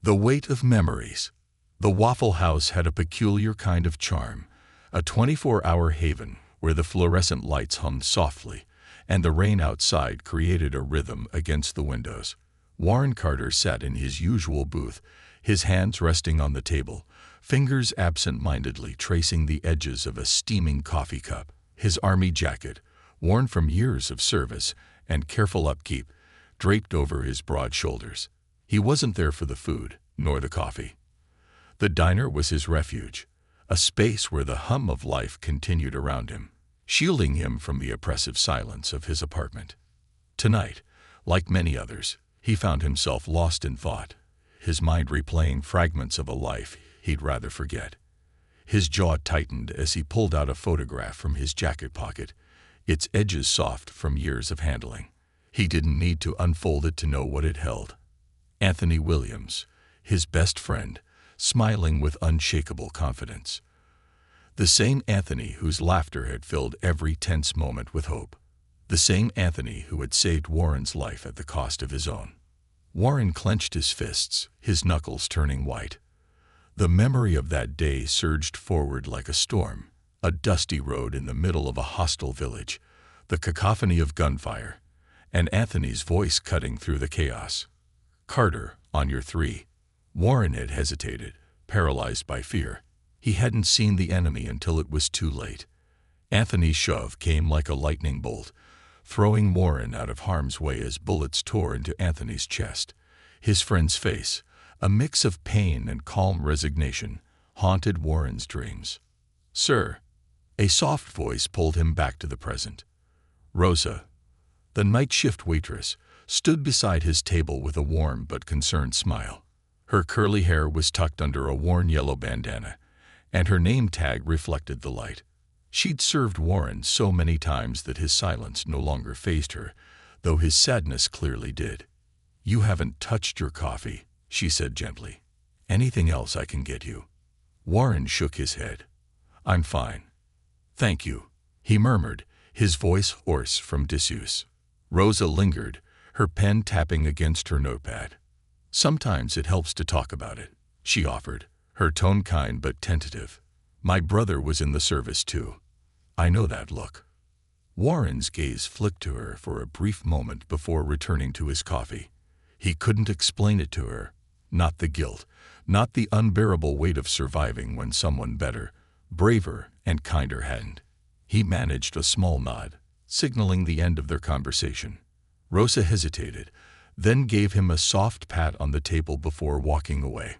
The weight of memories. The Waffle House had a peculiar kind of charm, a 24-hour haven where the fluorescent lights hummed softly, and the rain outside created a rhythm against the windows. Warren Carter sat in his usual booth, his hands resting on the table, fingers absent-mindedly tracing the edges of a steaming coffee cup. His army jacket, worn from years of service and careful upkeep, draped over his broad shoulders. He wasn't there for the food, nor the coffee. The diner was his refuge, a space where the hum of life continued around him, shielding him from the oppressive silence of his apartment. Tonight, like many others, he found himself lost in thought, his mind replaying fragments of a life he'd rather forget. His jaw tightened as he pulled out a photograph from his jacket pocket, its edges soft from years of handling. He didn't need to unfold it to know what it held. Anthony Williams, his best friend, smiling with unshakable confidence. The same Anthony whose laughter had filled every tense moment with hope. The same Anthony who had saved Warren's life at the cost of his own. Warren clenched his fists, his knuckles turning white. The memory of that day surged forward like a storm, a dusty road in the middle of a hostile village, the cacophony of gunfire, and Anthony's voice cutting through the chaos. "Carter, on your three." Warren had hesitated, paralyzed by fear. He hadn't seen the enemy until it was too late. Anthony's shove came like a lightning bolt, throwing Warren out of harm's way as bullets tore into Anthony's chest. His friend's face, a mix of pain and calm resignation, haunted Warren's dreams. "Sir." A soft voice pulled him back to the present. Rosa, the night shift waitress, stood beside his table with a warm but concerned smile. Her curly hair was tucked under a worn yellow bandana, and her name tag reflected the light. She'd served Warren so many times that his silence no longer fazed her, though his sadness clearly did. "You haven't touched your coffee," she said gently. "Anything else I can get you?" Warren shook his head. "I'm fine. Thank you," he murmured, his voice hoarse from disuse. Rosa lingered, her pen tapping against her notepad. "Sometimes it helps to talk about it," she offered, her tone kind but tentative. "My brother was in the service too. I know that look." Warren's gaze flicked to her for a brief moment before returning to his coffee. He couldn't explain it to her. Not the guilt, not the unbearable weight of surviving when someone better, braver, and kinder hadn't. He managed a small nod, signaling the end of their conversation. Rosa hesitated, then gave him a soft pat on the table before walking away.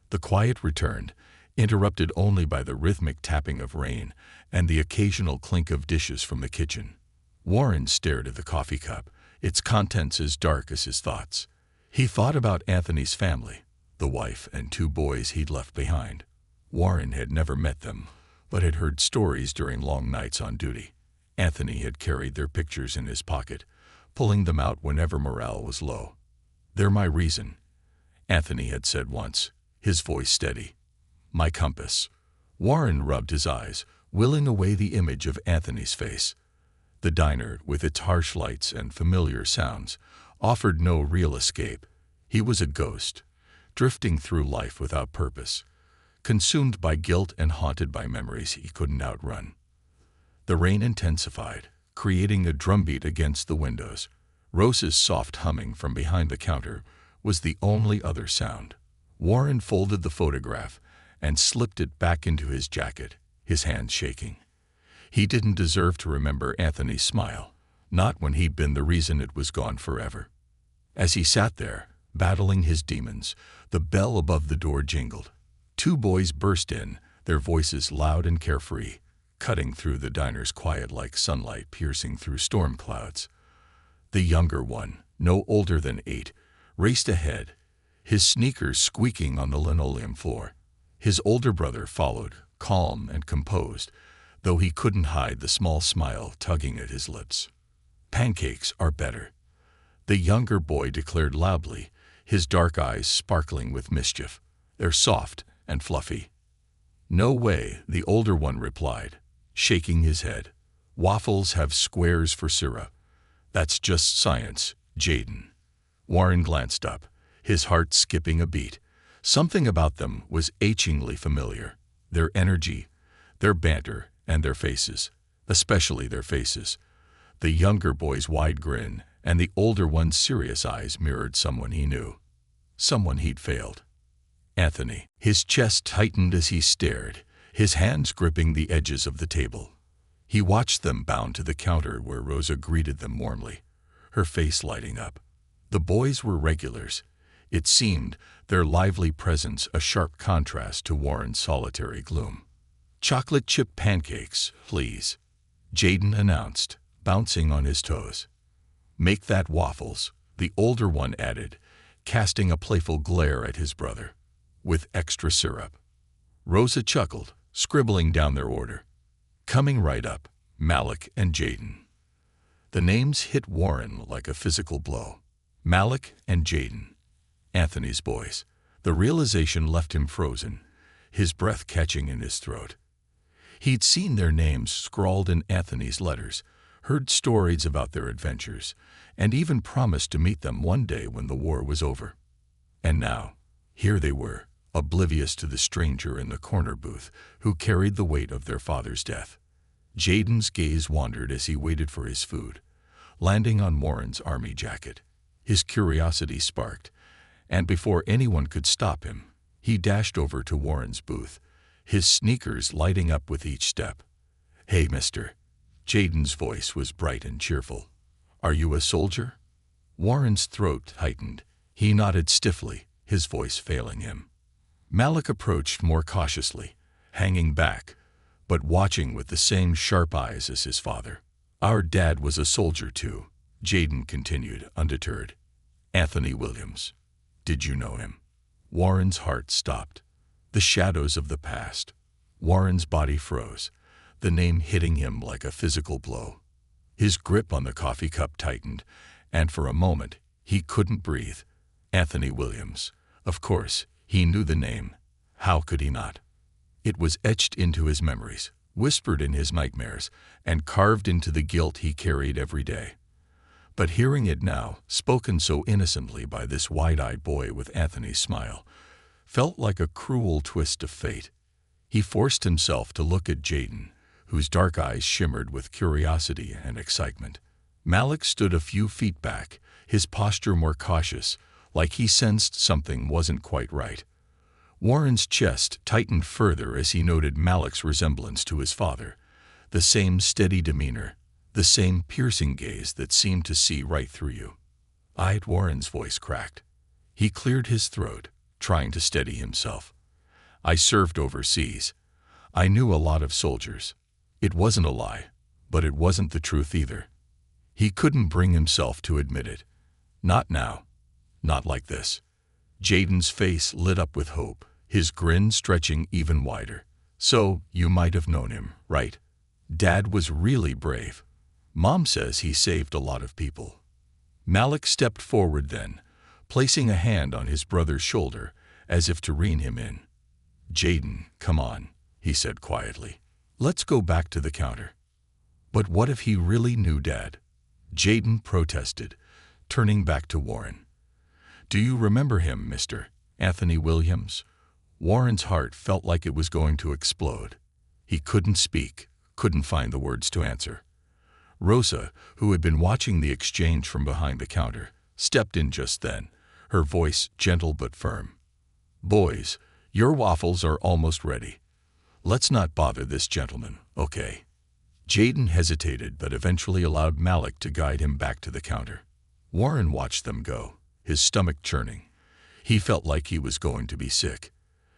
The quiet returned, interrupted only by the rhythmic tapping of rain and the occasional clink of dishes from the kitchen. Warren stared at the coffee cup, its contents as dark as his thoughts. He thought about Anthony's family, the wife and two boys he'd left behind. Warren had never met them, but had heard stories during long nights on duty. Anthony had carried their pictures in his pocket, pulling them out whenever morale was low. "They're my reason," Anthony had said once, his voice steady. "My compass." Warren rubbed his eyes, willing away the image of Anthony's face. The diner, with its harsh lights and familiar sounds, offered no real escape. He was a ghost, drifting through life without purpose, consumed by guilt and haunted by memories he couldn't outrun. The rain intensified, creating a drumbeat against the windows. Rosa's soft humming from behind the counter was the only other sound. Warren folded the photograph and slipped it back into his jacket, his hands shaking. He didn't deserve to remember Anthony's smile, not when he'd been the reason it was gone forever. As he sat there, battling his demons, the bell above the door jingled. Two boys burst in, their voices loud and carefree, cutting through the diner's quiet like sunlight piercing through storm clouds. The younger one, no older than 8, raced ahead, his sneakers squeaking on the linoleum floor. His older brother followed, calm and composed, though he couldn't hide the small smile tugging at his lips. "Pancakes are better," the younger boy declared loudly, his dark eyes sparkling with mischief. "They're soft and fluffy." "No way," the older one replied, shaking his head. "Waffles have squares for syrup. That's just science, Jaden." Warren glanced up, his heart skipping a beat. Something about them was achingly familiar. Their energy, their banter, and their faces, especially their faces. The younger boy's wide grin and the older one's serious eyes mirrored someone he knew. Someone he'd failed. Anthony. His chest tightened as he stared, his hands gripping the edges of the table. He watched them bound to the counter where Rosa greeted them warmly, her face lighting up. The boys were regulars. It seemed, their lively presence a sharp contrast to Warren's solitary gloom. "Chocolate chip pancakes, please," Jaden announced, bouncing on his toes. "Make that waffles," the older one added, casting a playful glare at his brother. "With extra syrup." Rosa chuckled, scribbling down their order. Coming right up, Malik and Jaden. The names hit Warren like a physical blow. Malik and Jaden, Anthony's boys. The realization left him frozen, his breath catching in his throat. He'd seen their names scrawled in Anthony's letters, heard stories about their adventures, and even promised to meet them one day when the war was over. And now, here they were, oblivious to the stranger in the corner booth who carried the weight of their father's death. Jaden's gaze wandered as he waited for his food, landing on Warren's army jacket. His curiosity sparked, and before anyone could stop him, he dashed over to Warren's booth, his sneakers lighting up with each step. "Hey, mister." Jaden's voice was bright and cheerful. "Are you a soldier?" Warren's throat tightened. He nodded stiffly, his voice failing him. Malik approached more cautiously, hanging back, but watching with the same sharp eyes as his father. "Our dad was a soldier too," Jaden continued, undeterred. "Anthony Williams. Did you know him?" Warren's heart stopped. The shadows of the past. Warren's body froze, the name hitting him like a physical blow. His grip on the coffee cup tightened, and for a moment, he couldn't breathe. Anthony Williams. Of course, he knew the name. How could he not? It was etched into his memories, whispered in his nightmares, and carved into the guilt he carried every day. But hearing it now, spoken so innocently by this wide-eyed boy with Anthony's smile, felt like a cruel twist of fate. He forced himself to look at Jaden, whose dark eyes shimmered with curiosity and excitement. Malik stood a few feet back, his posture more cautious, like he sensed something wasn't quite right. Warren's chest tightened further as he noted Malik's resemblance to his father, the same steady demeanor, the same piercing gaze that seemed to see right through you. Warren's voice cracked. He cleared his throat, trying to steady himself. "I served overseas. I knew a lot of soldiers." It wasn't a lie, but it wasn't the truth either. He couldn't bring himself to admit it. Not now. Not like this. Jaden's face lit up with hope, his grin stretching even wider. "So, you might have known him, right? Dad was really brave. Mom says he saved a lot of people." Malik stepped forward then, placing a hand on his brother's shoulder, as if to rein him in. "Jaden, come on," he said quietly. "Let's go back to the counter." But what if he really knew Dad? Jaden protested, turning back to Warren. "Do you remember him, Mr. Anthony Williams?" Warren's heart felt like it was going to explode. He couldn't speak, couldn't find the words to answer. Rosa, who had been watching the exchange from behind the counter, stepped in just then, her voice gentle but firm. "Boys, your waffles are almost ready. Let's not bother this gentleman, okay?" Jaden hesitated but eventually allowed Malik to guide him back to the counter. Warren watched them go, his stomach churning. He felt like he was going to be sick.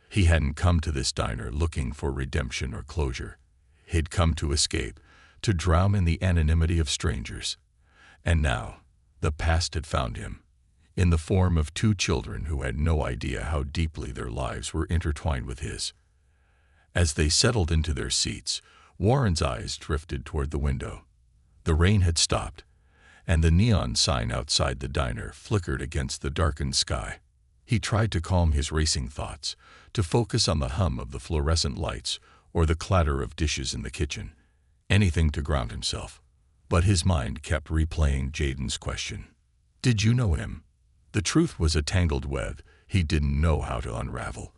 He hadn't come to this diner looking for redemption or closure. He'd come to escape, to drown in the anonymity of strangers. And now, the past had found him, in the form of two children who had no idea how deeply their lives were intertwined with his. As they settled into their seats, Warren's eyes drifted toward the window. The rain had stopped, and the neon sign outside the diner flickered against the darkened sky. He tried to calm his racing thoughts, to focus on the hum of the fluorescent lights or the clatter of dishes in the kitchen, anything to ground himself. But his mind kept replaying Jaden's question. "Did you know him?" The truth was a tangled web, He didn't know how to unravel.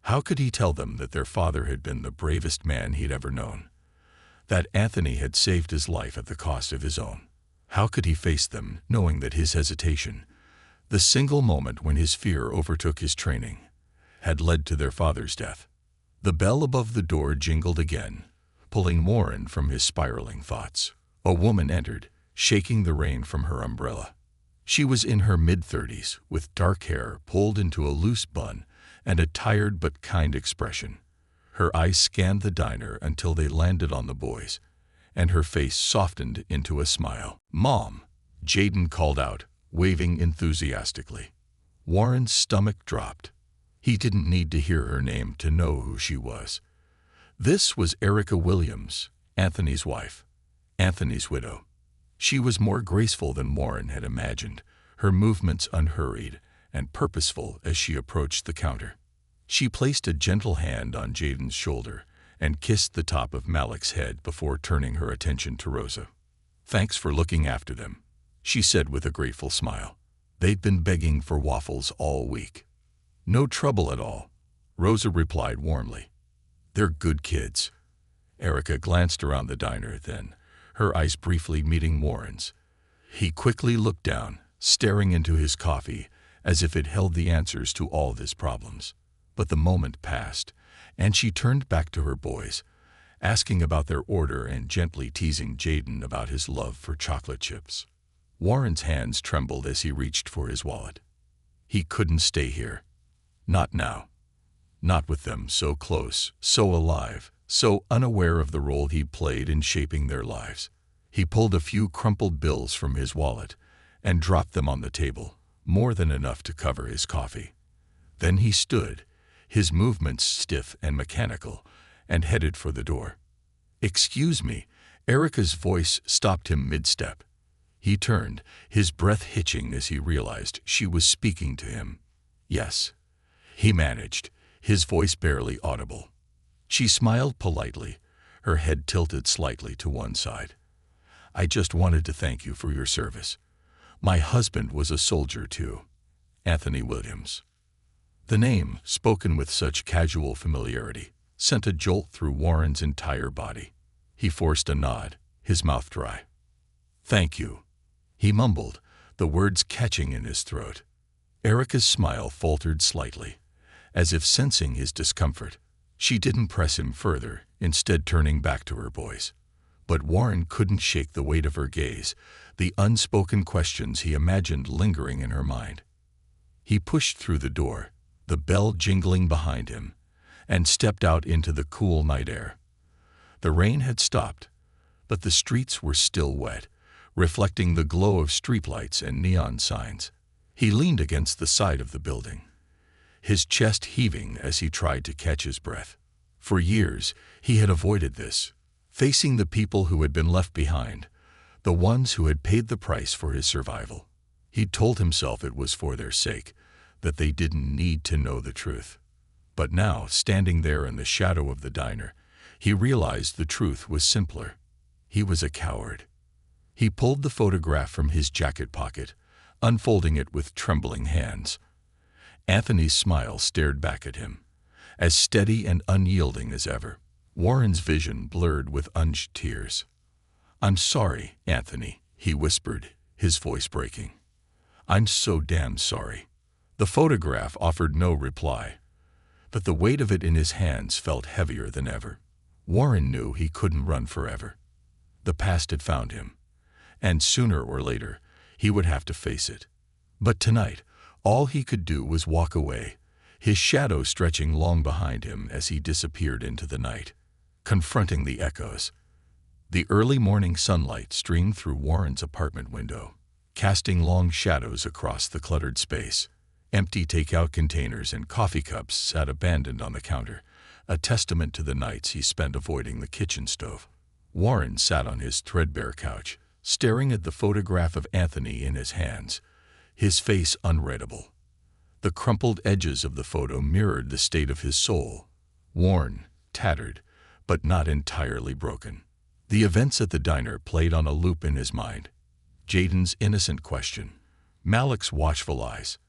How could he tell them that their father had been the bravest man he'd ever known? That Anthony had saved his life at the cost of his own? How could he face them, knowing that his hesitation, the single moment when his fear overtook his training, had led to their father's death? The bell above the door jingled again, pulling Warren from his spiraling thoughts. A woman entered, shaking the rain from her umbrella. She was in her mid-30s, with dark hair pulled into a loose bun and a tired but kind expression. Her eyes scanned the diner until they landed on the boys, and her face softened into a smile. "Mom," Jaden called out, waving enthusiastically. Warren's stomach dropped. He didn't need to hear her name to know who she was. This was Erica Williams, Anthony's wife, Anthony's widow. She was more graceful than Warren had imagined, her movements unhurried and purposeful as she approached the counter. She placed a gentle hand on Jaden's shoulder and kissed the top of Malik's head before turning her attention to Rosa. "Thanks for looking after them," she said with a grateful smile. "They'd been begging for waffles all week." "No trouble at all," Rosa replied warmly. "They're good kids." Erica glanced around the diner then, her eyes briefly meeting Warren's. He quickly looked down, staring into his coffee as if it held the answers to all of his problems. But the moment passed, and she turned back to her boys, asking about their order and gently teasing Jaden about his love for chocolate chips. Warren's hands trembled as he reached for his wallet. He couldn't stay here. Not now. Not with them so close, so alive, so unaware of the role he played in shaping their lives. He pulled a few crumpled bills from his wallet and dropped them on the table, more than enough to cover his coffee. Then he stood, his movements stiff and mechanical, and headed for the door. "Excuse me," Erica's voice stopped him mid-step. He turned, his breath hitching as he realized she was speaking to him. "Yes," he managed, his voice barely audible. She smiled politely, her head tilted slightly to one side. "I just wanted to thank you for your service. My husband was a soldier too. Anthony Williams." The name, spoken with such casual familiarity, sent a jolt through Warren's entire body. He forced a nod, his mouth dry. "Thank you," he mumbled, the words catching in his throat. Erica's smile faltered slightly, as if sensing his discomfort. She didn't press him further, instead turning back to her boys. But Warren couldn't shake the weight of her gaze, the unspoken questions he imagined lingering in her mind. He pushed through the door, the bell jingling behind him, and stepped out into the cool night air. The rain had stopped, but the streets were still wet, reflecting the glow of streetlights and neon signs. He leaned against the side of the building, his chest heaving as he tried to catch his breath. For years, he had avoided this, facing the people who had been left behind, the ones who had paid the price for his survival. He'd told himself it was for their sake, that they didn't need to know the truth. But now, standing there in the shadow of the diner, he realized the truth was simpler. He was a coward. He pulled the photograph from his jacket pocket, unfolding it with trembling hands. Anthony's smile stared back at him, as steady and unyielding as ever. Warren's vision blurred with unused tears. "I'm sorry, Anthony," he whispered, his voice breaking. "I'm so damn sorry." The photograph offered no reply, but the weight of it in his hands felt heavier than ever. Warren knew he couldn't run forever. The past had found him, and sooner or later, he would have to face it. But tonight, all he could do was walk away, his shadow stretching long behind him as he disappeared into the night, confronting the echoes. The early morning sunlight streamed through Warren's apartment window, casting long shadows across the cluttered space. Empty takeout containers and coffee cups sat abandoned on the counter, a testament to the nights he spent avoiding the kitchen stove. Warren sat on his threadbare couch, staring at the photograph of Anthony in his hands, his face unreadable. The crumpled edges of the photo mirrored the state of his soul, worn, tattered, but not entirely broken. The events at the diner played on a loop in his mind. Jaden's innocent question, Malik's watchful eyes,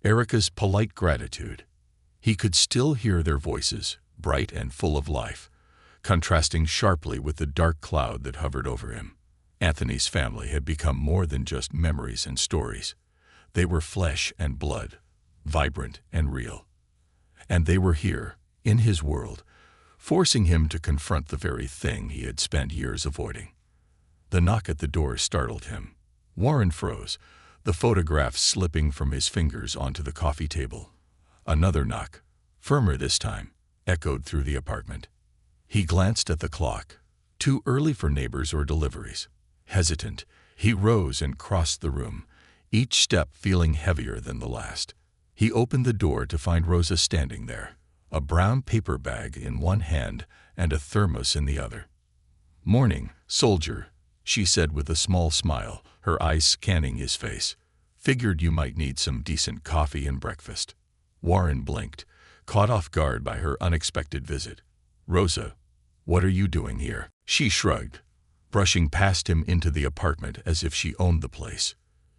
Erica's polite gratitude. He could still hear their voices, bright and full of life, contrasting sharply with the dark cloud that hovered over him. Anthony's family had become more than just memories and stories. They were flesh and blood, vibrant and real. And they were here, in his world, forcing him to confront the very thing he had spent years avoiding. The knock at the door startled him. Warren froze, the photograph slipping from his fingers onto the coffee table. Another knock, firmer this time, echoed through the apartment. He glanced at the clock. Too early for neighbors or deliveries. Hesitant, he rose and crossed the room, each step feeling heavier than the last. He opened the door to find Rosa standing there, a brown paper bag in one hand and a thermos in the other. "Morning, soldier," she said with a small smile, her eyes scanning his face. "Figured you might need some decent coffee and breakfast." Warren blinked, caught off guard by her unexpected visit. "Rosa, what are you doing here?" She shrugged, brushing past him into the apartment as if she owned the place.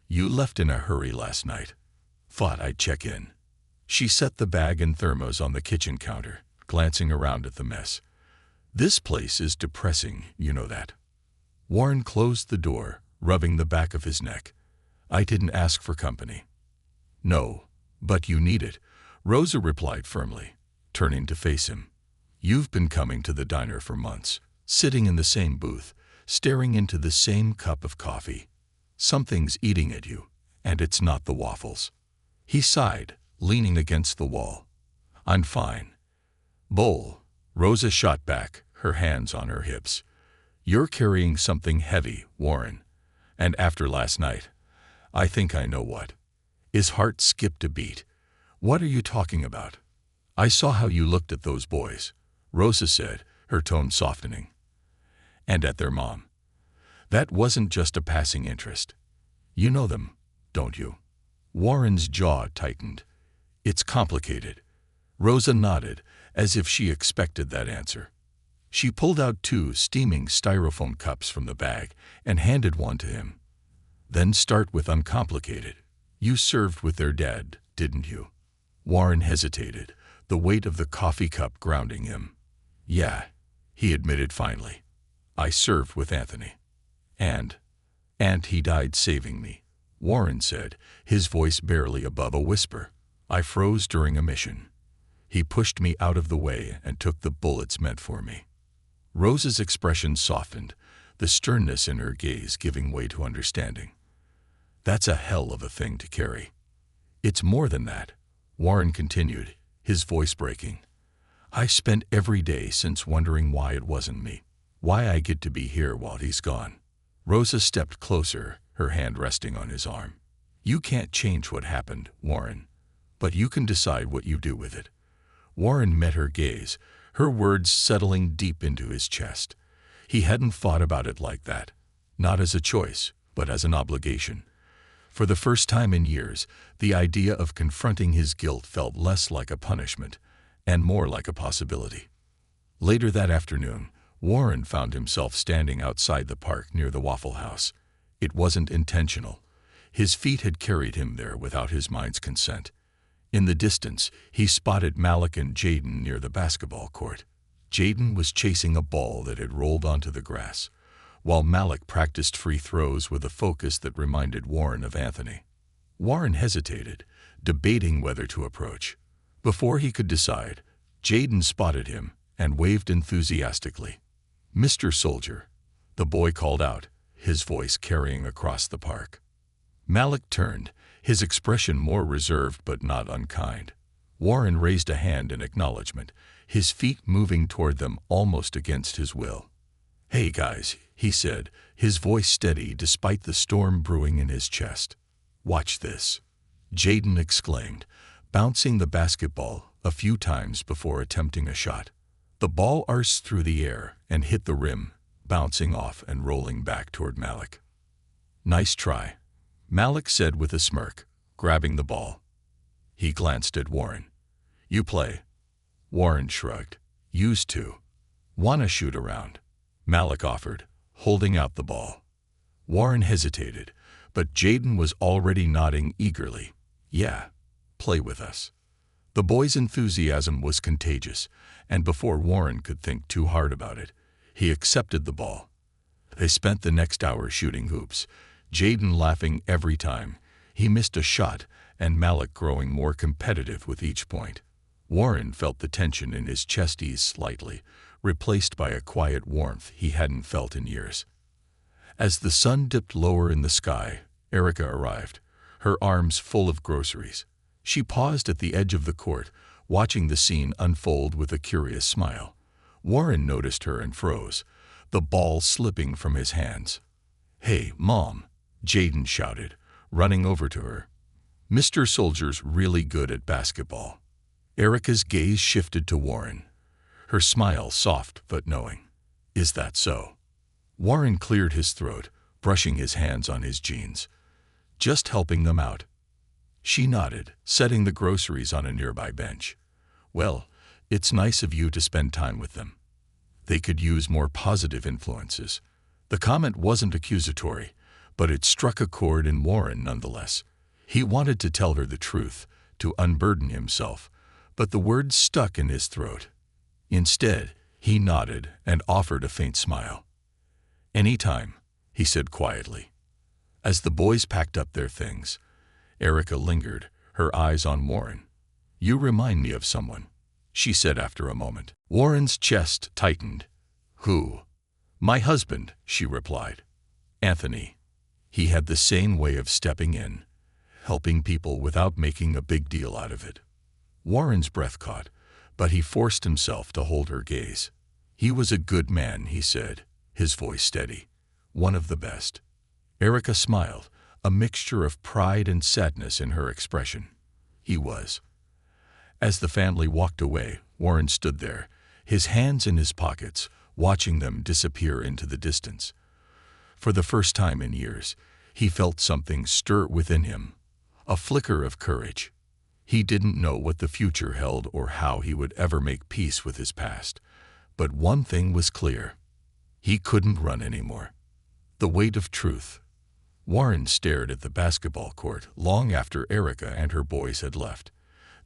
"You left in a hurry last night. Thought I'd check in." She set the bag and thermos on the kitchen counter, glancing around at the mess. "This place is depressing, you know that." Warren closed the door, rubbing the back of his neck. "I didn't ask for company." "No, but you need it," Rosa replied firmly, turning to face him. "You've been coming to the diner for months, sitting in the same booth, staring into the same cup of coffee. Something's eating at you, and it's not the waffles." He sighed, leaning against the wall. "I'm fine." "Bull," Rosa shot back, her hands on her hips. "You're carrying something heavy, Warren. And after last night, I think I know what." His heart skipped a beat. "What are you talking about?" "I saw how you looked at those boys," Rosa said, her tone softening. "And at their mom. That wasn't just a passing interest. You know them, don't you?" Warren's jaw tightened. "It's complicated." Rosa nodded, as if she expected that answer. She pulled out 2 steaming styrofoam cups from the bag and handed one to him. "Then start with uncomplicated. You served with their dad, didn't you?" Warren hesitated, the weight of the coffee cup grounding him. "Yeah," he admitted finally. "I served with Anthony. And he died saving me," Warren said, his voice barely above a whisper. "I froze during a mission. He pushed me out of the way and took the bullets meant for me." Rosa's expression softened, the sternness in her gaze giving way to understanding. "That's a hell of a thing to carry." "It's more than that," Warren continued, his voice breaking. "I've spent every day since wondering why it wasn't me, why I get to be here while he's gone." Rosa stepped closer, her hand resting on his arm. "You can't change what happened, Warren, but you can decide what you do with it." Warren met her gaze, her words settling deep into his chest. He hadn't thought about it like that, not as a choice, but as an obligation. For the first time in years, the idea of confronting his guilt felt less like a punishment and more like a possibility. Later that afternoon, Warren found himself standing outside the park near the Waffle House. It wasn't intentional. His feet had carried him there without his mind's consent. In the distance, he spotted Malik and Jaden near the basketball court. Jaden was chasing a ball that had rolled onto the grass, while Malik practiced free throws with a focus that reminded Warren of Anthony. Warren hesitated, debating whether to approach. Before he could decide, Jaden spotted him and waved enthusiastically. "Mr. Soldier," the boy called out, his voice carrying across the park. Malik turned, his expression more reserved but not unkind. Warren raised a hand in acknowledgement, his feet moving toward them almost against his will. "Hey guys," he said, his voice steady despite the storm brewing in his chest. "Watch this," Jaden exclaimed, bouncing the basketball a few times before attempting a shot. The ball arced through the air and hit the rim, bouncing off and rolling back toward Malik. "Nice try," Malik said with a smirk, grabbing the ball. He glanced at Warren. "You play?" Warren shrugged. "Used to." "Wanna shoot around?" Malik offered, holding out the ball. Warren hesitated, but Jaden was already nodding eagerly. "Yeah." play with us." The boy's enthusiasm was contagious, and before Warren could think too hard about it, he accepted the ball. They spent the next hour shooting hoops, Jaden laughing every time he missed a shot and Malik growing more competitive with each point. Warren felt the tension in his chest ease slightly, replaced by a quiet warmth he hadn't felt in years. As the sun dipped lower in the sky, Erica arrived, her arms full of groceries. She paused at the edge of the court, watching the scene unfold with a curious smile. Warren noticed her and froze, the ball slipping from his hands. "Hey, Mom," Jaden shouted, running over to her. "Mr. Soldier's really good at basketball." Erica's gaze shifted to Warren, her smile soft but knowing. "Is that so?" Warren cleared his throat, brushing his hands on his jeans. "Just helping them out." She nodded, setting the groceries on a nearby bench. "Well, it's nice of you to spend time with them. They could use more positive influences." The comment wasn't accusatory, but it struck a chord in Warren nonetheless. He wanted to tell her the truth, to unburden himself, but the words stuck in his throat. Instead, he nodded and offered a faint smile. "Anytime," he said quietly. As the boys packed up their things, Erica lingered, her eyes on Warren. "You remind me of someone," she said after a moment. Warren's chest tightened. "Who?" "My husband," she replied. "Anthony." He had the same way of stepping in, helping people without making a big deal out of it. Warren's breath caught, but he forced himself to hold her gaze. "He was a good man," he said, his voice steady. "One of the best." Erica smiled, a mixture of pride and sadness in her expression. "He was." As the family walked away, Warren stood there, his hands in his pockets, watching them disappear into the distance. For the first time in years, he felt something stir within him, a flicker of courage. He didn't know what the future held or how he would ever make peace with his past, but one thing was clear. He couldn't run anymore. The weight of truth. Warren stared at the basketball court long after Erica and her boys had left.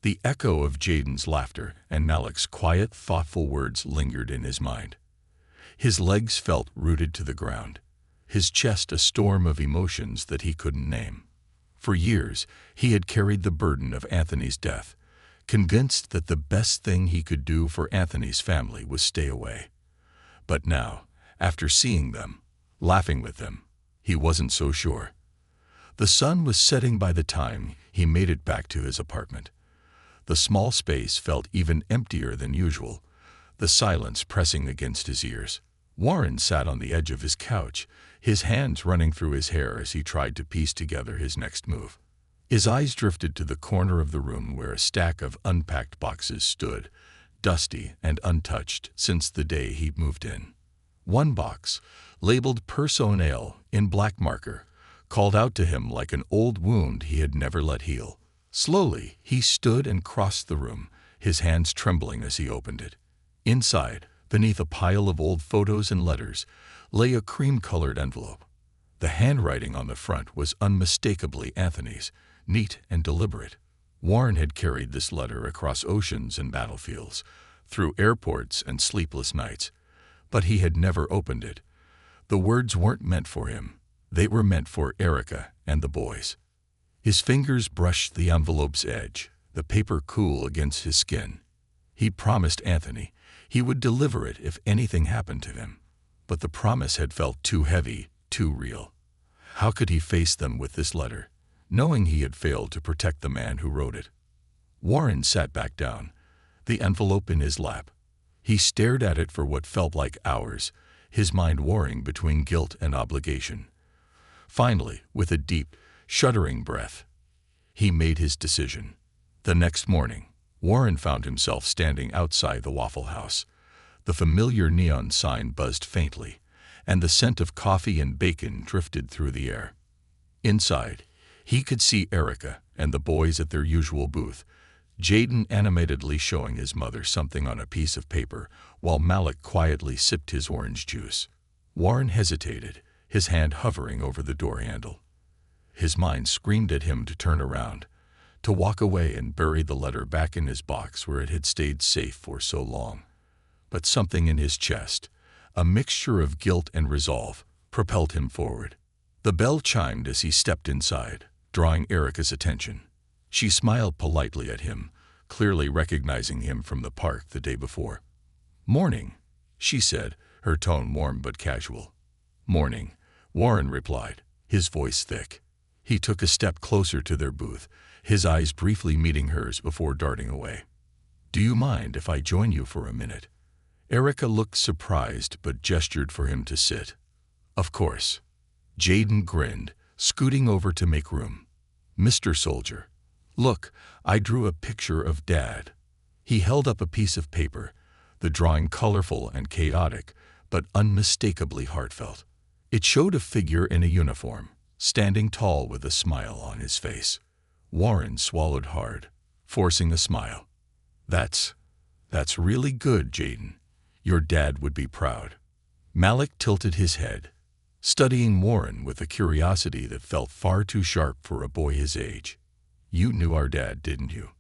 The echo of Jaden's laughter and Malik's quiet, thoughtful words lingered in his mind. His legs felt rooted to the ground, his chest a storm of emotions that he couldn't name. For years, he had carried the burden of Anthony's death, convinced that the best thing he could do for Anthony's family was stay away. But now, after seeing them, laughing with them, he wasn't so sure. The sun was setting by the time he made it back to his apartment. The small space felt even emptier than usual, the silence pressing against his ears. Warren sat on the edge of his couch, his hands running through his hair as he tried to piece together his next move. His eyes drifted to the corner of the room where a stack of unpacked boxes stood, dusty and untouched since the day he moved in. One box, labeled Personnel in black marker, called out to him like an old wound he had never let heal. Slowly, he stood and crossed the room, his hands trembling as he opened it. Inside, beneath a pile of old photos and letters, lay a cream-colored envelope. The handwriting on the front was unmistakably Anthony's, neat and deliberate. Warren had carried this letter across oceans and battlefields, through airports and sleepless nights, but he had never opened it. The words weren't meant for him. They were meant for Erica and the boys. His fingers brushed the envelope's edge, the paper cool against his skin. He promised Anthony he would deliver it if anything happened to him, but the promise had felt too heavy, too real. How could he face them with this letter, knowing he had failed to protect the man who wrote it? Warren sat back down, the envelope in his lap. He stared at it for what felt like hours, his mind warring between guilt and obligation. Finally, with a deep, shuddering breath, he made his decision. The next morning, Warren found himself standing outside the Waffle House. The familiar neon sign buzzed faintly, and the scent of coffee and bacon drifted through the air. Inside, he could see Erica and the boys at their usual booth, Jaden animatedly showing his mother something on a piece of paper, while Malik quietly sipped his orange juice. Warren hesitated, his hand hovering over the door handle. His mind screamed at him to turn around, to walk away and bury the letter back in his box where it had stayed safe for so long. But something in his chest, a mixture of guilt and resolve, propelled him forward. The bell chimed as he stepped inside, drawing Erica's attention. She smiled politely at him, clearly recognizing him from the park the day before. "Morning," she said, her tone warm but casual. "Morning," Warren replied, his voice thick. He took a step closer to their booth, his eyes briefly meeting hers before darting away. "Do you mind if I join you for a minute?" Erica looked surprised but gestured for him to sit. "Of course." Jaden grinned, scooting over to make room. "Mr. Soldier, look, I drew a picture of Dad." He held up a piece of paper, the drawing colorful and chaotic, but unmistakably heartfelt. It showed a figure in a uniform, standing tall with a smile on his face. Warren swallowed hard, forcing a smile. That's really good, Jaden. Your dad would be proud." Malik tilted his head, studying Warren with a curiosity that felt far too sharp for a boy his age. "You knew our dad, didn't you?"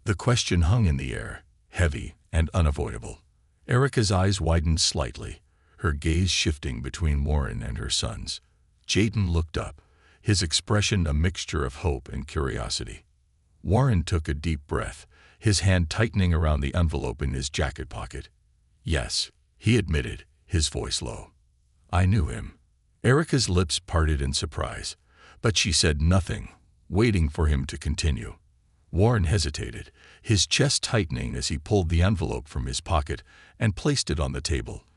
The question hung in the air, heavy and unavoidable. Erica's eyes widened slightly, her gaze shifting between Warren and her sons. Jaden looked up, his expression a mixture of hope and curiosity. Warren took a deep breath, his hand tightening around the envelope in his jacket pocket. "Yes," he admitted, his voice low. "I knew him." Erica's lips parted in surprise, but she said nothing, waiting for him to continue. Warren hesitated, his chest tightening as he pulled the envelope from his pocket and placed it on the table.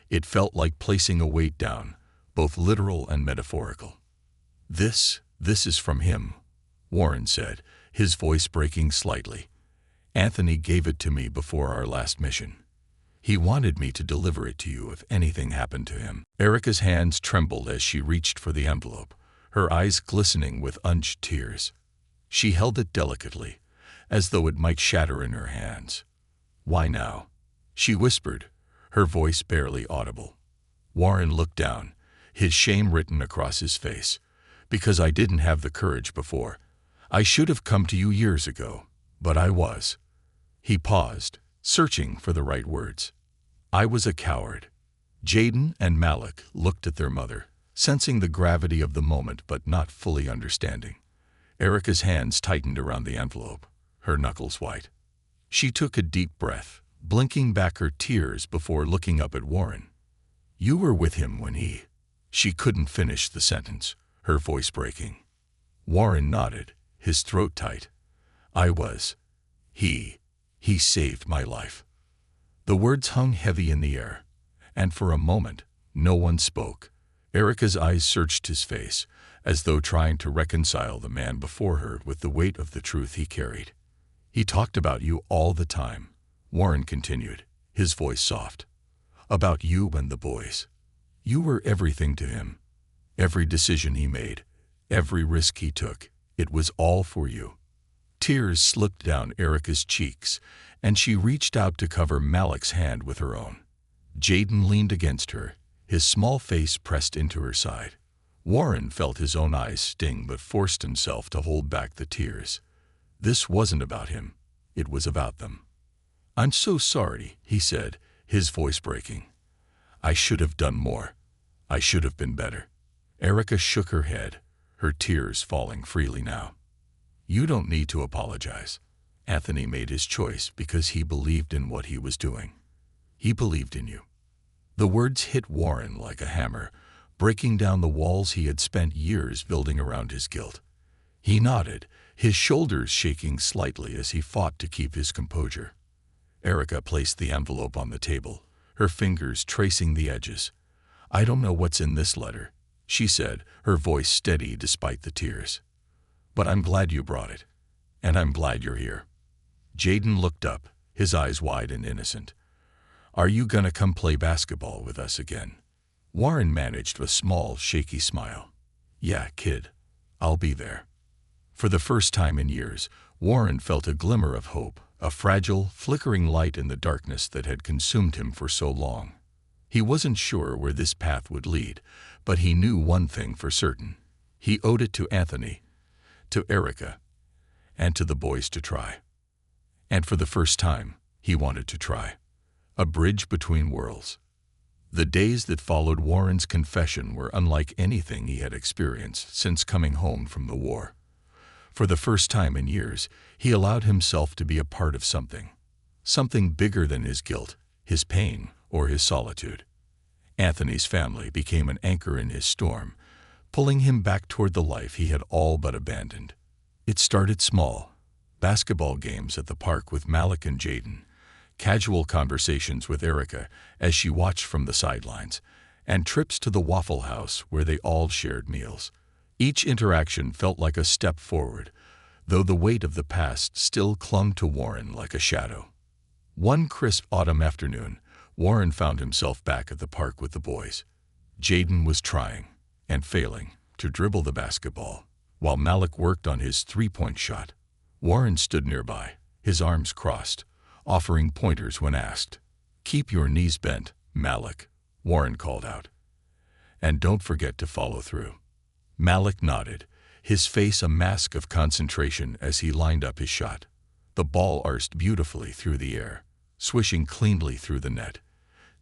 It felt like placing a weight down, both literal and metaphorical. This is from him," Warren said, his voice breaking slightly. "Anthony gave it to me before our last mission. He wanted me to deliver it to you if anything happened to him." Erica's hands trembled as she reached for the envelope, her eyes glistening with unshed tears. She held it delicately, as though it might shatter in her hands. "Why now?" she whispered, her voice barely audible. Warren looked down, his shame written across his face. "Because I didn't have the courage before. I should have come to you years ago, but I was." He paused, searching for the right words. "I was a coward." Jaden and Malik looked at their mother, sensing the gravity of the moment but not fully understanding. Erica's hands tightened around the envelope, her knuckles white. She took a deep breath, blinking back her tears before looking up at Warren. "You were with him when he—" She couldn't finish the sentence, her voice breaking. Warren nodded, his throat tight. "I was. He saved my life." The words hung heavy in the air, and for a moment, no one spoke. Erica's eyes searched his face, as though trying to reconcile the man before her with the weight of the truth he carried. "He talked about you all the time," Warren continued, his voice soft. "About you and the boys. You were everything to him. Every decision he made, every risk he took, it was all for you." Tears slipped down Erica's cheeks, and she reached out to cover Malik's hand with her own. Jaden leaned against her, his small face pressed into her side. Warren felt his own eyes sting but forced himself to hold back the tears. This wasn't about him. It was about them. "I'm so sorry," he said, his voice breaking. "I should have done more. I should have been better." Erica shook her head, her tears falling freely now. "You don't need to apologize. Anthony made his choice because he believed in what he was doing. He believed in you." The words hit Warren like a hammer, breaking down the walls he had spent years building around his guilt. He nodded, his shoulders shaking slightly as he fought to keep his composure. Erica placed the envelope on the table, her fingers tracing the edges. "I don't know what's in this letter," she said, her voice steady despite the tears. "But I'm glad you brought it, and I'm glad you're here." Jaden looked up, his eyes wide and innocent. "Are you gonna come play basketball with us again?" Warren managed a small, shaky smile. "Yeah, kid. I'll be there." For the first time in years, Warren felt a glimmer of hope, a fragile, flickering light in the darkness that had consumed him for so long. He wasn't sure where this path would lead, but he knew one thing for certain. He owed it to Anthony, to Erica, and to the boys to try. And for the first time, he wanted to try. A bridge between worlds. The days that followed Warren's confession were unlike anything he had experienced since coming home from the war. For the first time in years, he allowed himself to be a part of something bigger than his guilt, his pain, or his solitude. Anthony's family became an anchor in his storm, pulling him back toward the life he had all but abandoned. It started small: basketball games at the park with Malik and Jaden, casual conversations with Erica as she watched from the sidelines, and trips to the Waffle House where they all shared meals. Each interaction felt like a step forward, though the weight of the past still clung to Warren like a shadow. One crisp autumn afternoon, Warren found himself back at the park with the boys. Jaden was trying, and failing, to dribble the basketball, while Malik worked on his three-point shot. Warren stood nearby, his arms crossed, offering pointers when asked. "Keep your knees bent, Malik," Warren called out. "And don't forget to follow through." Malik nodded, his face a mask of concentration as he lined up his shot. The ball arced beautifully through the air, swishing cleanly through the net.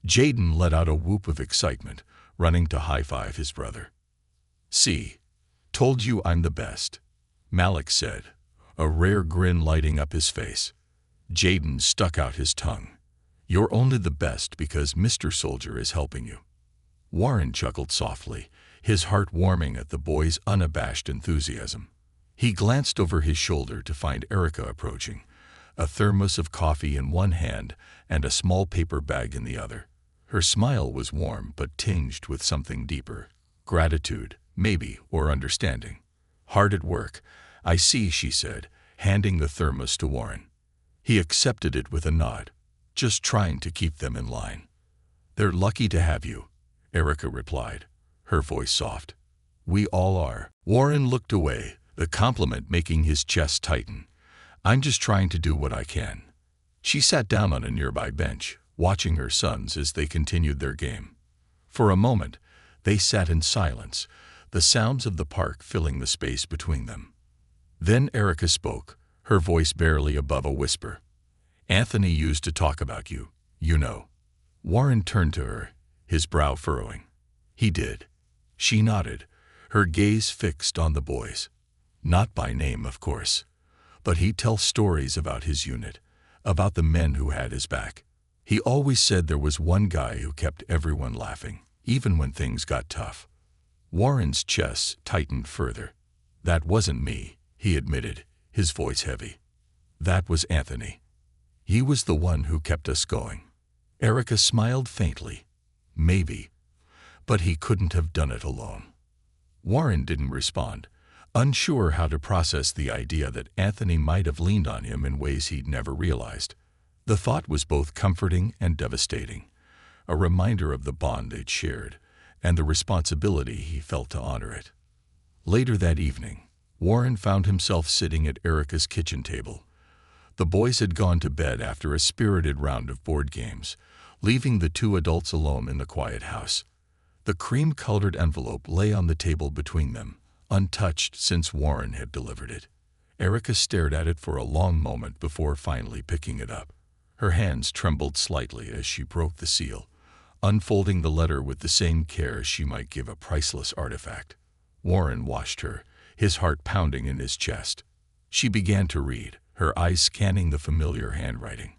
Jaden let out a whoop of excitement, running to high-five his brother. "See, told you I'm the best," Malik said, a rare grin lighting up his face. Jaden stuck out his tongue. "You're only the best because Mr. Soldier is helping you." Warren chuckled softly, his heart warming at the boy's unabashed enthusiasm. He glanced over his shoulder to find Erica approaching, a thermos of coffee in one hand and a small paper bag in the other. Her smile was warm but tinged with something deeper: gratitude, maybe, or understanding. "Hard at work, I see," she said, handing the thermos to Warren. He accepted it with a nod, just trying to keep them in line. "They're lucky to have you," Erica replied, her voice soft. "We all are." Warren looked away, the compliment making his chest tighten. "I'm just trying to do what I can." She sat down on a nearby bench, watching her sons as they continued their game. For a moment, they sat in silence, the sounds of the park filling the space between them. Then Erica spoke, her voice barely above a whisper. "Anthony used to talk about you, you know." Warren turned to her, his brow furrowing. "He did." She nodded, her gaze fixed on the boys. "Not by name, of course. But he'd tell stories about his unit, about the men who had his back. He always said there was one guy who kept everyone laughing, even when things got tough." Warren's chest tightened further. "That wasn't me," he admitted, his voice heavy. "That was Anthony. He was the one who kept us going." Erica smiled faintly. "Maybe. But he couldn't have done it alone." Warren didn't respond, unsure how to process the idea that Anthony might have leaned on him in ways he'd never realized. The thought was both comforting and devastating, a reminder of the bond they'd shared, and the responsibility he felt to honor it. Later that evening, Warren found himself sitting at Erica's kitchen table. The boys had gone to bed after a spirited round of board games, leaving the two adults alone in the quiet house. The cream-colored envelope lay on the table between them, untouched since Warren had delivered it. Erica stared at it for a long moment before finally picking it up. Her hands trembled slightly as she broke the seal, unfolding the letter with the same care she might give a priceless artifact. Warren watched her, his heart pounding in his chest. She began to read, her eyes scanning the familiar handwriting.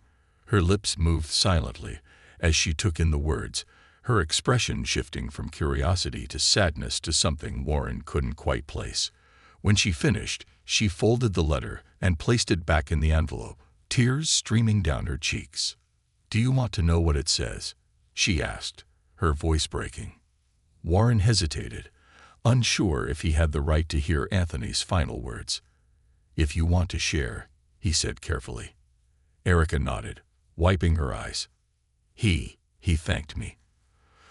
Her lips moved silently as she took in the words, her expression shifting from curiosity to sadness to something Warren couldn't quite place. When she finished, she folded the letter and placed it back in the envelope, tears streaming down her cheeks. "Do you want to know what it says?" she asked, her voice breaking. Warren hesitated, unsure if he had the right to hear Anthony's final words. "If you want to share," he said carefully. Erica nodded, wiping her eyes. He thanked me.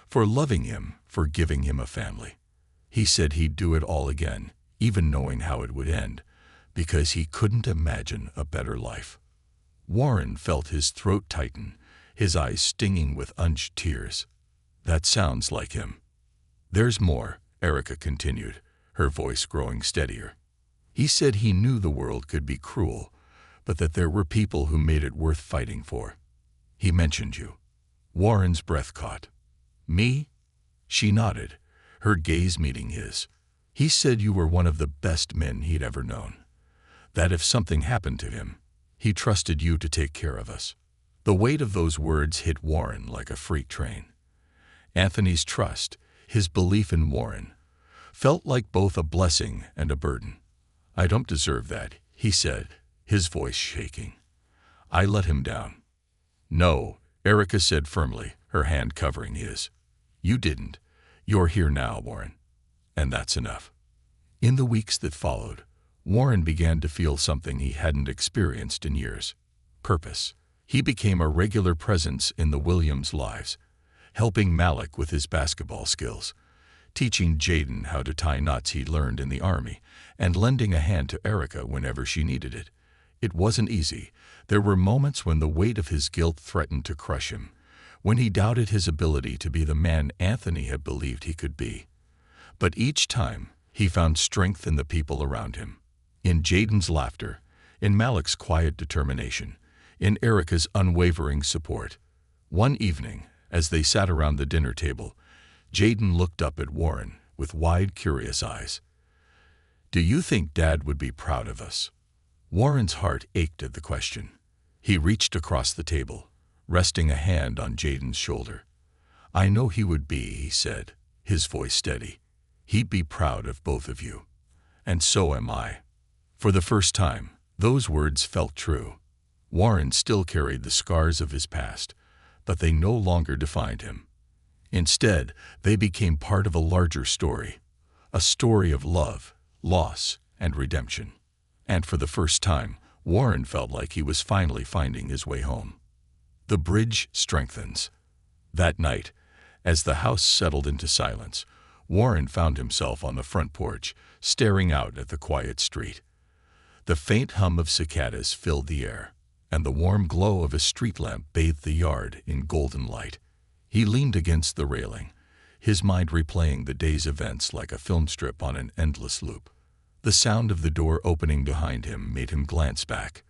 For loving him, for giving him a family. He said he'd do it all again, even knowing how it would end, because he couldn't imagine a better life. Warren felt his throat tighten, his eyes stinging with unshed tears. "That sounds like him." "There's more," Erica continued, her voice growing steadier. He said he knew the world could be cruel, but that there were people who made it worth fighting for. He mentioned you. Warren's breath caught. Me? She nodded, her gaze meeting his. He said you were one of the best men he'd ever known. That if something happened to him, he trusted you to take care of us. The weight of those words hit Warren like a freight train. Anthony's trust, his belief in Warren, felt like both a blessing and a burden. I don't deserve that, he said, his voice shaking. I let him down. No, Erica said firmly, her hand covering his. You didn't. You're here now, Warren. And that's enough. In the weeks that followed, Warren began to feel something he hadn't experienced in years. Purpose. He became a regular presence in the Williams' lives, helping Malik with his basketball skills, teaching Jaden how to tie knots he'd learned in the Army, and lending a hand to Erica whenever she needed it. It wasn't easy. There were moments when the weight of his guilt threatened to crush him, when he doubted his ability to be the man Anthony had believed he could be. But each time, he found strength in the people around him. In Jaden's laughter, in Malik's quiet determination, in Erica's unwavering support. One evening, as they sat around the dinner table, Jaden looked up at Warren with wide, curious eyes. Do you think Dad would be proud of us? Warren's heart ached at the question. He reached across the table, resting a hand on Jaden's shoulder. I know he would be, he said, his voice steady. He'd be proud of both of you. And so am I. For the first time, those words felt true. Warren still carried the scars of his past, but they no longer defined him. Instead, they became part of a larger story, a story of love, loss, and redemption. And for the first time, Warren felt like he was finally finding his way home. The bridge strengthens. That night, as the house settled into silence, Warren found himself on the front porch, staring out at the quiet street. The faint hum of cicadas filled the air, and the warm glow of a street lamp bathed the yard in golden light. He leaned against the railing, his mind replaying the day's events like a film strip on an endless loop. The sound of the door opening behind him made him glance back.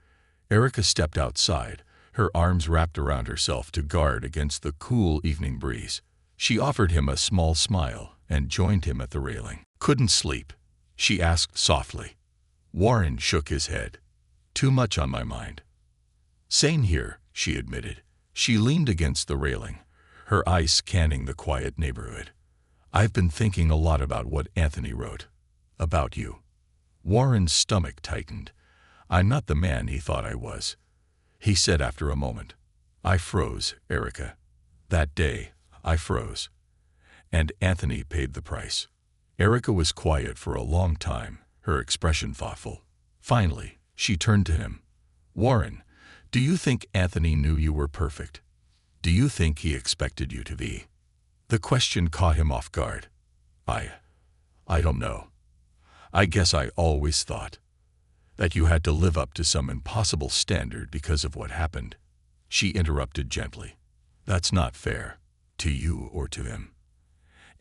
Erica stepped outside, her arms wrapped around herself to guard against the cool evening breeze. She offered him a small smile and joined him at the railing. Couldn't sleep? She asked softly. Warren shook his head. Too much on my mind. Same here, she admitted. She leaned against the railing, her eyes scanning the quiet neighborhood. I've been thinking a lot about what Anthony wrote. About you. Warren's stomach tightened. I'm not the man he thought I was, he said after a moment. I froze, Erica. That day, I froze. And Anthony paid the price. Erica was quiet for a long time, her expression thoughtful. Finally, she turned to him. Warren, do you think Anthony knew you were perfect? Do you think he expected you to be? The question caught him off guard. I don't know. I guess I always thought that you had to live up to some impossible standard because of what happened. She interrupted gently. That's not fair, to you or to him.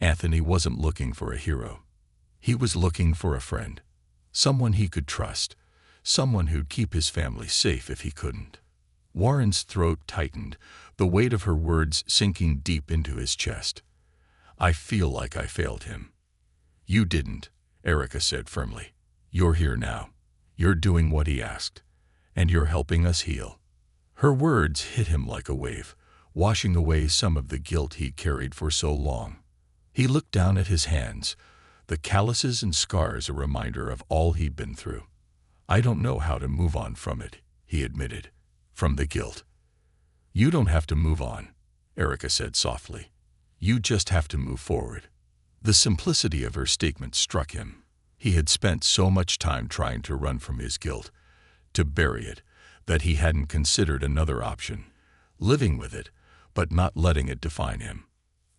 Anthony wasn't looking for a hero. He was looking for a friend, someone he could trust, someone who'd keep his family safe if he couldn't. Warren's throat tightened, the weight of her words sinking deep into his chest. I feel like I failed him. You didn't, Erica said firmly. You're here now. You're doing what he asked, and you're helping us heal. Her words hit him like a wave, washing away some of the guilt he'd carried for so long. He looked down at his hands, the calluses and scars a reminder of all he'd been through. I don't know how to move on from it, he admitted, from the guilt. You don't have to move on, Erica said softly. You just have to move forward. The simplicity of her statement struck him. He had spent so much time trying to run from his guilt, to bury it, that he hadn't considered another option, living with it, but not letting it define him.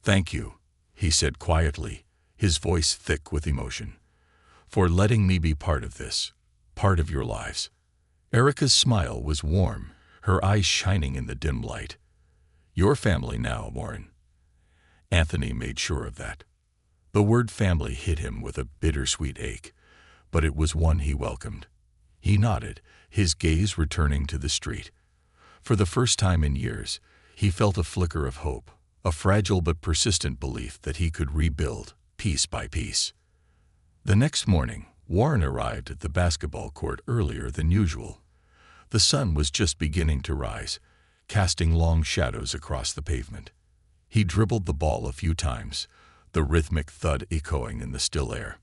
Thank you, he said quietly, his voice thick with emotion, for letting me be part of this, part of your lives. Erica's smile was warm, her eyes shining in the dim light. Your family now, Warren. Anthony made sure of that. The word family hit him with a bittersweet ache, but it was one he welcomed. He nodded, his gaze returning to the street. For the first time in years, he felt a flicker of hope, a fragile but persistent belief that he could rebuild, piece by piece. The next morning, Warren arrived at the basketball court earlier than usual. The sun was just beginning to rise, casting long shadows across the pavement. He dribbled the ball a few times, the rhythmic thud echoing in the still air.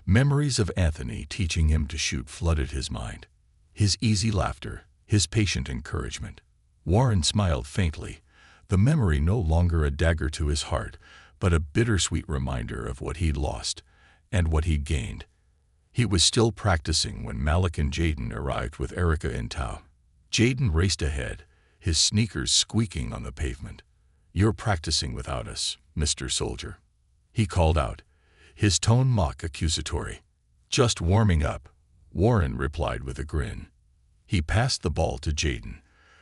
Memories of Anthony teaching him to shoot flooded his mind. His easy laughter, his patient encouragement. Warren smiled faintly, the memory no longer a dagger to his heart, but a bittersweet reminder of what he'd lost and what he'd gained. He was still practicing when Malik and Jaden arrived with Erica in tow. Jaden raced ahead, his sneakers squeaking on the pavement. "You're practicing without us, Mr. Soldier," he called out, his tone mock accusatory. "Just warming up," Warren replied with a grin. He passed the ball to Jaden,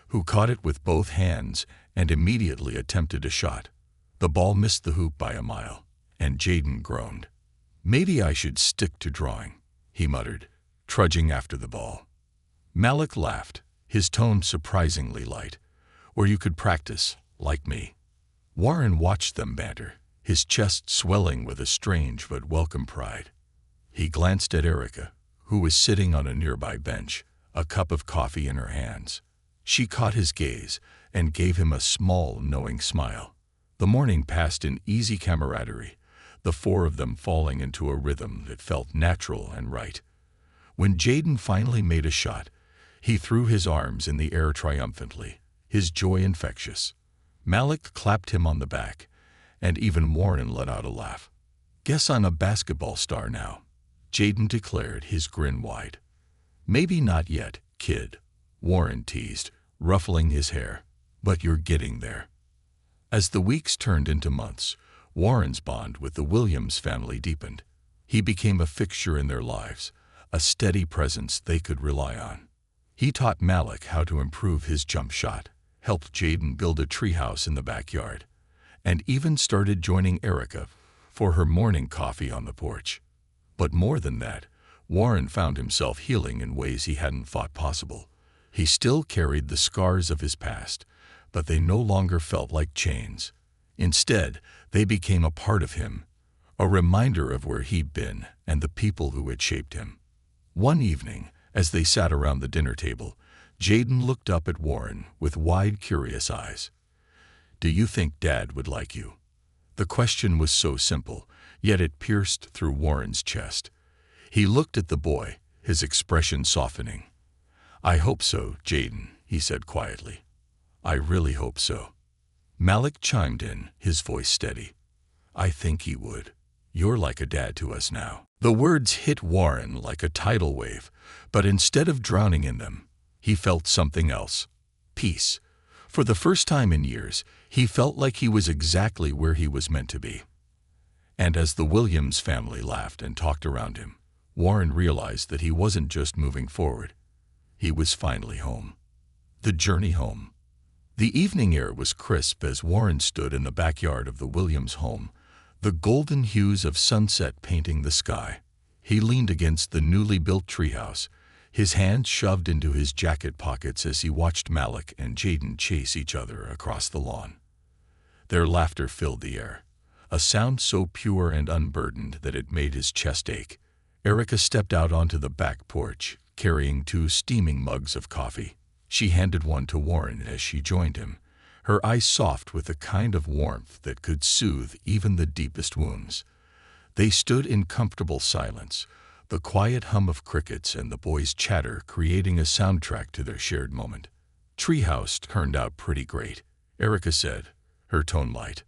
who caught it with both hands and immediately attempted a shot. The ball missed the hoop by a mile, and Jaden groaned. "Maybe I should stick to drawing," he muttered, trudging after the ball. Malik laughed, his tone surprisingly light. "Or you could practice, like me." Warren watched them banter, his chest swelling with a strange but welcome pride. He glanced at Erica, who was sitting on a nearby bench, a cup of coffee in her hands. She caught his gaze and gave him a small, knowing smile. The morning passed in easy camaraderie, the four of them falling into a rhythm that felt natural and right. When Jaden finally made a shot, he threw his arms in the air triumphantly, his joy infectious. Malik clapped him on the back, and even Warren let out a laugh. "Guess I'm a basketball star now," Jaden declared, his grin wide. "Maybe not yet, kid," Warren teased, ruffling his hair, "but you're getting there." As the weeks turned into months, Warren's bond with the Williams family deepened. He became a fixture in their lives, a steady presence they could rely on. He taught Malik how to improve his jump shot, helped Jaden build a treehouse in the backyard, and even started joining Erica for her morning coffee on the porch. But more than that, Warren found himself healing in ways he hadn't thought possible. He still carried the scars of his past, but they no longer felt like chains. Instead, they became a part of him, a reminder of where he'd been and the people who had shaped him. One evening, as they sat around the dinner table, Jaden looked up at Warren with wide, curious eyes. "Do you think Dad would like you?" The question was so simple, yet it pierced through Warren's chest. He looked at the boy, his expression softening. "I hope so, Jaden," he said quietly. "I really hope so." Malik chimed in, his voice steady. "I think he would. You're like a dad to us now." The words hit Warren like a tidal wave, but instead of drowning in them, he felt something else. Peace. For the first time in years, he felt like he was exactly where he was meant to be. And as the Williams family laughed and talked around him, Warren realized that he wasn't just moving forward. He was finally home. The journey home. The evening air was crisp as Warren stood in the backyard of the Williams home, the golden hues of sunset painting the sky. He leaned against the newly built treehouse, his hands shoved into his jacket pockets as he watched Malik and Jaden chase each other across the lawn. Their laughter filled the air, a sound so pure and unburdened that it made his chest ache. Erica stepped out onto the back porch, carrying 2 steaming mugs of coffee. She handed one to Warren as she joined him, her eyes soft with the kind of warmth that could soothe even the deepest wounds. They stood in comfortable silence, the quiet hum of crickets and the boys' chatter creating a soundtrack to their shared moment. "Treehouse turned out pretty great," Erica said, her tone light.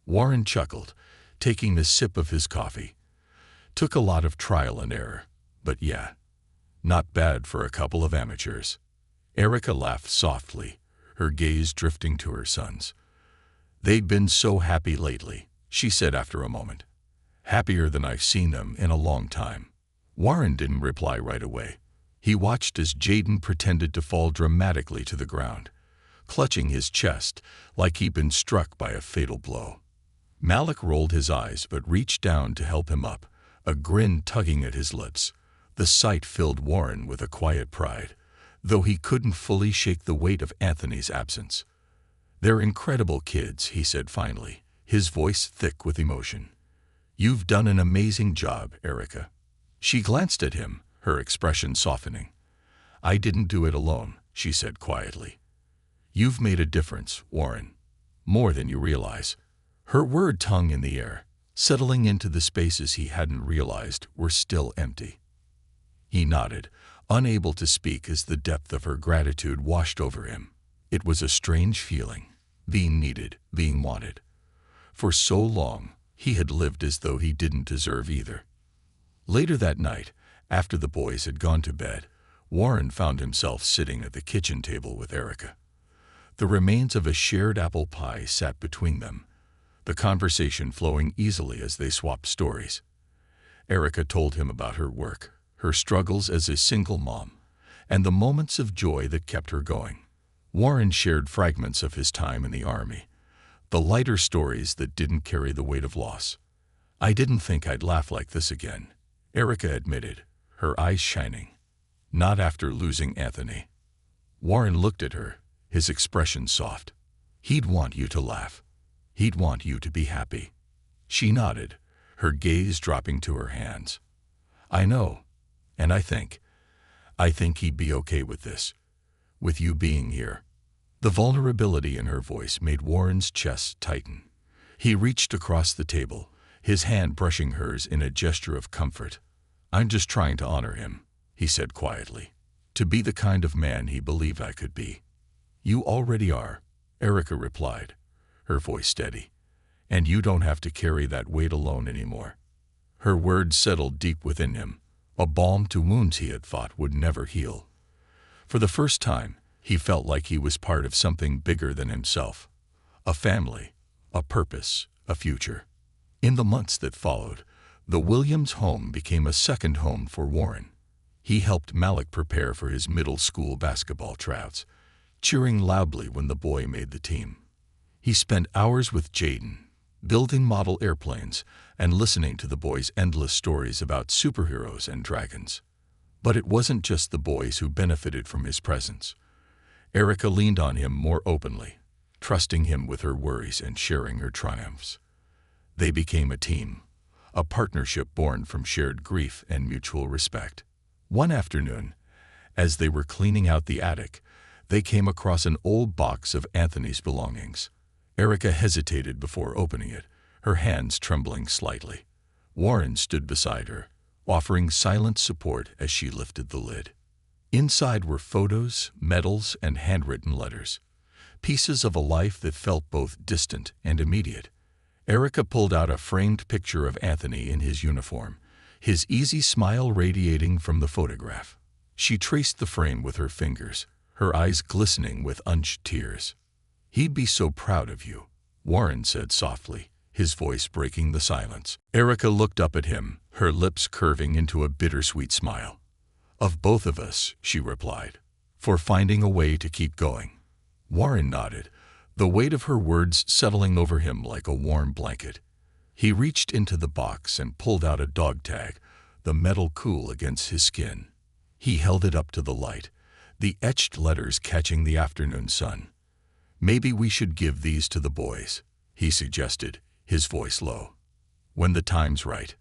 Warren chuckled, taking a sip of his coffee. "Took a lot of trial and error, but yeah, not bad for a couple of amateurs." Erica laughed softly, her gaze drifting to her sons. "They'd been so happy lately," she said after a moment. "Happier than I've seen them in a long time." Warren didn't reply right away. He watched as Jaden pretended to fall dramatically to the ground, clutching his chest like he'd been struck by a fatal blow. Malik rolled his eyes but reached down to help him up, a grin tugging at his lips. The sight filled Warren with a quiet pride, though he couldn't fully shake the weight of Anthony's absence. "They're incredible kids," he said finally, his voice thick with emotion. "You've done an amazing job, Erica." She glanced at him, her expression softening. "I didn't do it alone," she said quietly. "You've made a difference, Warren. More than you realize." Her word hung in the air, settling into the spaces he hadn't realized were still empty. He nodded, unable to speak as the depth of her gratitude washed over him. It was a strange feeling, being needed, being wanted. For so long, he had lived as though he didn't deserve either. Later that night, after the boys had gone to bed, Warren found himself sitting at the kitchen table with Erica. The remains of a shared apple pie sat between them, the conversation flowing easily as they swapped stories. Erica told him about her work, her struggles as a single mom, and the moments of joy that kept her going. Warren shared fragments of his time in the Army, the lighter stories that didn't carry the weight of loss. "I didn't think I'd laugh like this again," Erica admitted, her eyes shining. "Not after losing Anthony." Warren looked at her, his expression soft. "He'd want you to laugh. He'd want you to be happy." She nodded, her gaze dropping to her hands. "I know, and I think he'd be okay with this, with you being here." The vulnerability in her voice made Warren's chest tighten. He reached across the table, his hand brushing hers in a gesture of comfort. "I'm just trying to honor him," he said quietly, "to be the kind of man he believed I could be." "You already are," Erica replied, her voice steady. "And you don't have to carry that weight alone anymore." Her words settled deep within him, a balm to wounds he had thought would never heal. For the first time, he felt like he was part of something bigger than himself. A family, a purpose, a future. In the months that followed, the Williams home became a second home for Warren. He helped Malik prepare for his middle school basketball tryouts, cheering loudly when the boy made the team. He spent hours with Jaden, building model airplanes and listening to the boys' endless stories about superheroes and dragons. But it wasn't just the boys who benefited from his presence. Erica leaned on him more openly, trusting him with her worries and sharing her triumphs. They became a team, a partnership born from shared grief and mutual respect. One afternoon, as they were cleaning out the attic, they came across an old box of Anthony's belongings. Erica hesitated before opening it, her hands trembling slightly. Warren stood beside her, offering silent support as she lifted the lid. Inside were photos, medals, and handwritten letters, pieces of a life that felt both distant and immediate. Erica pulled out a framed picture of Anthony in his uniform, his easy smile radiating from the photograph. She traced the frame with her fingers, her eyes glistening with unshed tears. "He'd be so proud of you," Warren said softly, his voice breaking the silence. Erica looked up at him, her lips curving into a bittersweet smile. "Of both of us," she replied, "for finding a way to keep going." Warren nodded, the weight of her words settling over him like a warm blanket. He reached into the box and pulled out a dog tag, the metal cool against his skin. He held it up to the light, the etched letters catching the afternoon sun. "Maybe we should give these to the boys," he suggested, his voice low. "When the time's right."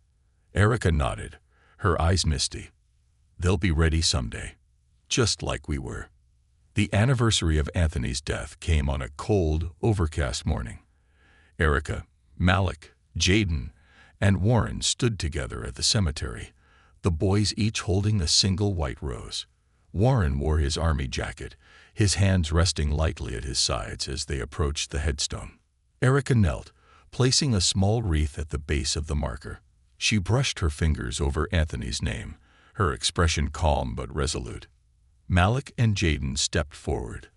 Erica nodded, her eyes misty. "They'll be ready someday, just like we were." The anniversary of Anthony's death came on a cold, overcast morning. Erica, Malik, Jaden, and Warren stood together at the cemetery, the boys each holding a single white rose. Warren wore his army jacket, his hands resting lightly at his sides as they approached the headstone. Erica knelt, placing a small wreath at the base of the marker. She brushed her fingers over Anthony's name, her expression calm but resolute. Malik and Jaden stepped forward,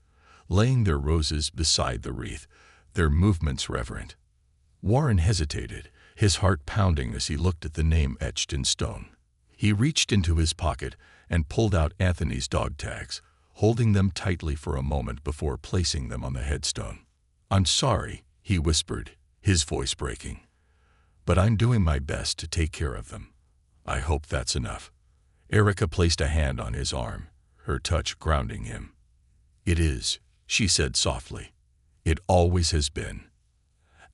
laying their roses beside the wreath, their movements reverent. Warren hesitated, his heart pounding as he looked at the name etched in stone. He reached into his pocket and pulled out Anthony's dog tags, holding them tightly for a moment before placing them on the headstone. "I'm sorry," he whispered, his voice breaking, "but I'm doing my best to take care of them. I hope that's enough." Erica placed a hand on his arm, her touch grounding him. "It is," she said softly. "It always has been."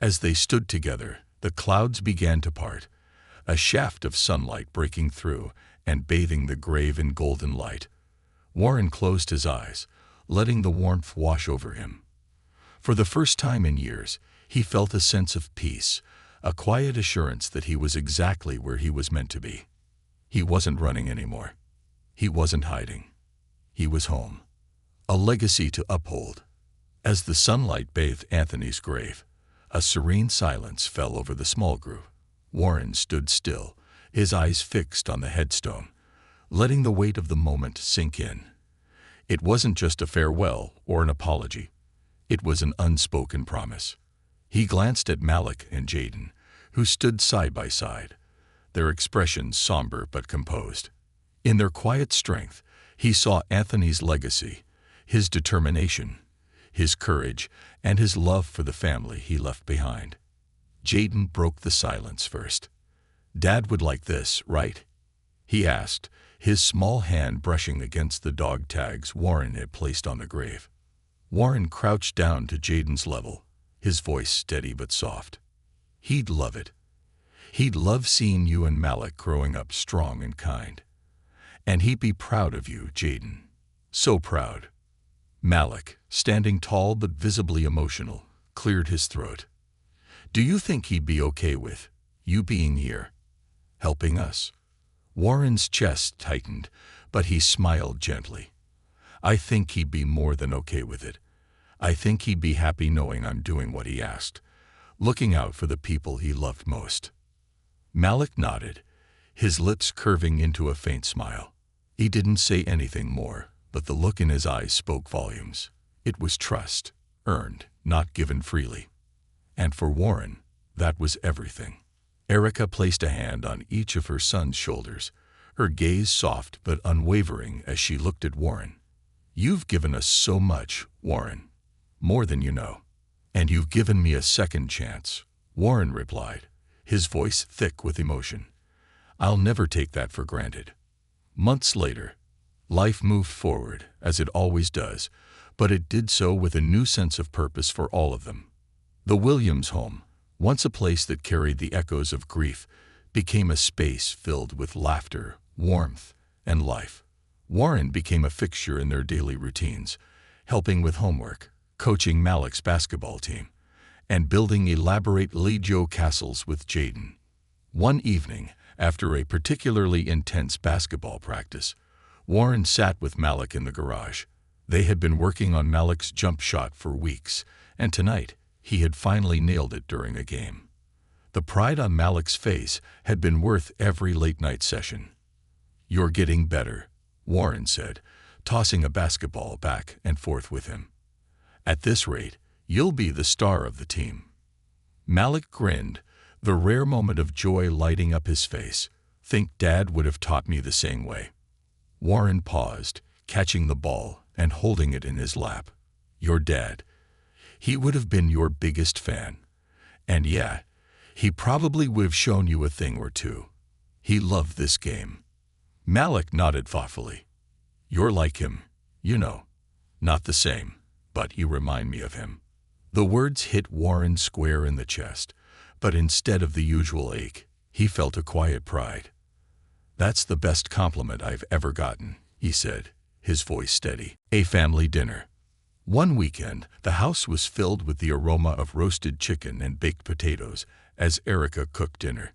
As they stood together, the clouds began to part, a shaft of sunlight breaking through and bathing the grave in golden light. Warren closed his eyes, letting the warmth wash over him. For the first time in years, he felt a sense of peace, a quiet assurance that he was exactly where he was meant to be. He wasn't running anymore. He wasn't hiding. He was home. A legacy to uphold. As the sunlight bathed Anthony's grave, a serene silence fell over the small group. Warren stood still, his eyes fixed on the headstone, letting the weight of the moment sink in. It wasn't just a farewell or an apology. It was an unspoken promise. He glanced at Malik and Jaden, who stood side by side, their expressions somber but composed. In their quiet strength, he saw Anthony's legacy, his determination, his courage, and his love for the family he left behind. Jaden broke the silence first. "Dad would like this, right?" he asked, his small hand brushing against the dog tags Warren had placed on the grave. Warren crouched down to Jaden's level, his voice steady but soft. "He'd love it. He'd love seeing you and Malik growing up strong and kind. And he'd be proud of you, Jaden. So proud." Malik, standing tall but visibly emotional, cleared his throat. "Do you think he'd be okay with you being here, helping us?" Warren's chest tightened, but he smiled gently. "I think he'd be more than okay with it. I think he'd be happy knowing I'm doing what he asked, looking out for the people he loved most." Malik nodded, his lips curving into a faint smile. He didn't say anything more, but the look in his eyes spoke volumes. It was trust, earned, not given freely. And for Warren, that was everything. Erica placed a hand on each of her son's shoulders, her gaze soft but unwavering as she looked at Warren. "You've given us so much, Warren. More than you know. And you've given me a second chance," Warren replied, his voice thick with emotion. "I'll never take that for granted." Months later, life moved forward, as it always does, but it did so with a new sense of purpose for all of them. The Williams home, once a place that carried the echoes of grief, became a space filled with laughter, warmth, and life. Warren became a fixture in their daily routines, helping with homework, coaching Malik's basketball team, and building elaborate Legio castles with Jaden. One evening, after a particularly intense basketball practice, Warren sat with Malik in the garage. They had been working on Malik's jump shot for weeks, and tonight he had finally nailed it during a game. The pride on Malik's face had been worth every late-night session. "You're getting better," Warren said, tossing a basketball back and forth with him. "At this rate, you'll be the star of the team." Malik grinned, the rare moment of joy lighting up his face. "Think Dad would have taught me the same way." Warren paused, catching the ball and holding it in his lap. "Your dad. He would have been your biggest fan. And yeah, he probably would have shown you a thing or two. He loved this game." Malik nodded thoughtfully. "You're like him, you know. Not the same, but you remind me of him." The words hit Warren square in the chest, but instead of the usual ache, he felt a quiet pride. "That's the best compliment I've ever gotten," he said, his voice steady. A family dinner. One weekend, the house was filled with the aroma of roasted chicken and baked potatoes as Erica cooked dinner.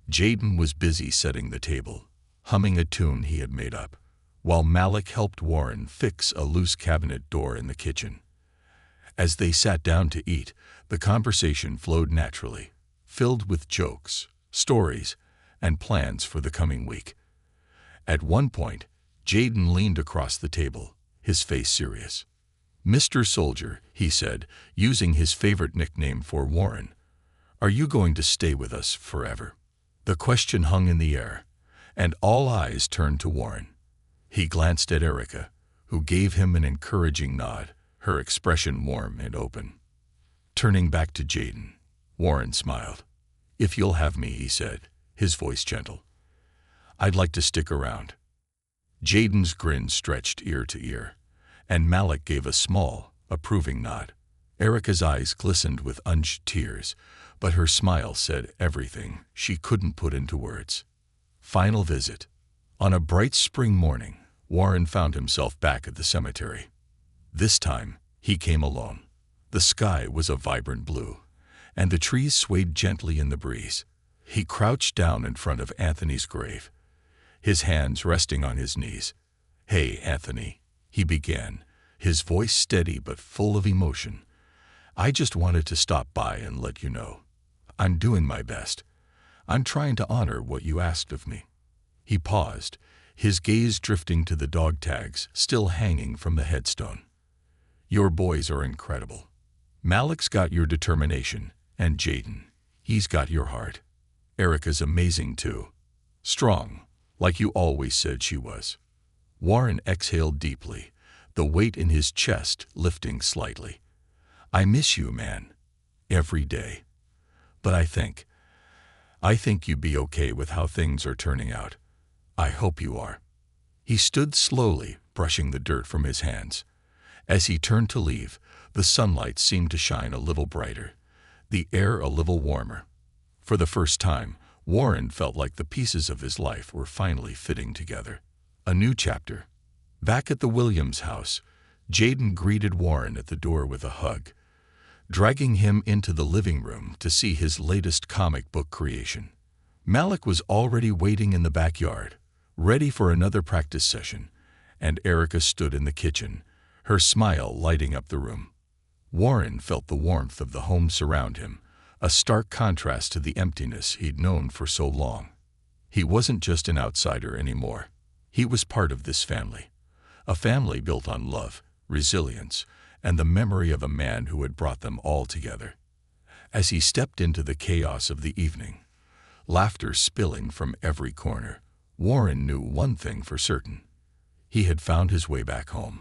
Jaden was busy setting the table, humming a tune he had made up, while Malik helped Warren fix a loose cabinet door in the kitchen. As they sat down to eat, the conversation flowed naturally, filled with jokes, stories, and plans for the coming week. At one point, Jaden leaned across the table, his face serious. "Mr. Soldier," he said, using his favorite nickname for Warren, "are you going to stay with us forever?" The question hung in the air, and all eyes turned to Warren. He glanced at Erica, who gave him an encouraging nod, her expression warm and open. Turning back to Jaden, Warren smiled. "If you'll have me," he said, his voice gentle. "I'd like to stick around." Jaden's grin stretched ear to ear, and Malik gave a small, approving nod. Erica's eyes glistened with unshed tears, but her smile said everything she couldn't put into words. Final visit. On a bright spring morning, Warren found himself back at the cemetery. This time, he came alone. The sky was a vibrant blue, and the trees swayed gently in the breeze. He crouched down in front of Anthony's grave, his hands resting on his knees. "Hey, Anthony," he began, his voice steady but full of emotion. "I just wanted to stop by and let you know. I'm doing my best. I'm trying to honor what you asked of me." He paused, his gaze drifting to the dog tags still hanging from the headstone. "Your boys are incredible. Malik's got your determination, and Jaden, he's got your heart. Erica's amazing too. Strong, like you always said she was." Warren exhaled deeply, the weight in his chest lifting slightly. "I miss you, man. Every day. But I think you'd be okay with how things are turning out. I hope you are." He stood slowly, brushing the dirt from his hands. As he turned to leave, the sunlight seemed to shine a little brighter, the air a little warmer. For the first time, Warren felt like the pieces of his life were finally fitting together. A new chapter. Back at the Williams house, Jaden greeted Warren at the door with a hug, dragging him into the living room to see his latest comic book creation. Malik was already waiting in the backyard, ready for another practice session, and Erica stood in the kitchen, her smile lighting up the room. Warren felt the warmth of the home surround him, a stark contrast to the emptiness he'd known for so long. He wasn't just an outsider anymore. He was part of this family, a family built on love, resilience, and the memory of a man who had brought them all together. As he stepped into the chaos of the evening, laughter spilling from every corner, Warren knew one thing for certain. He had found his way back home.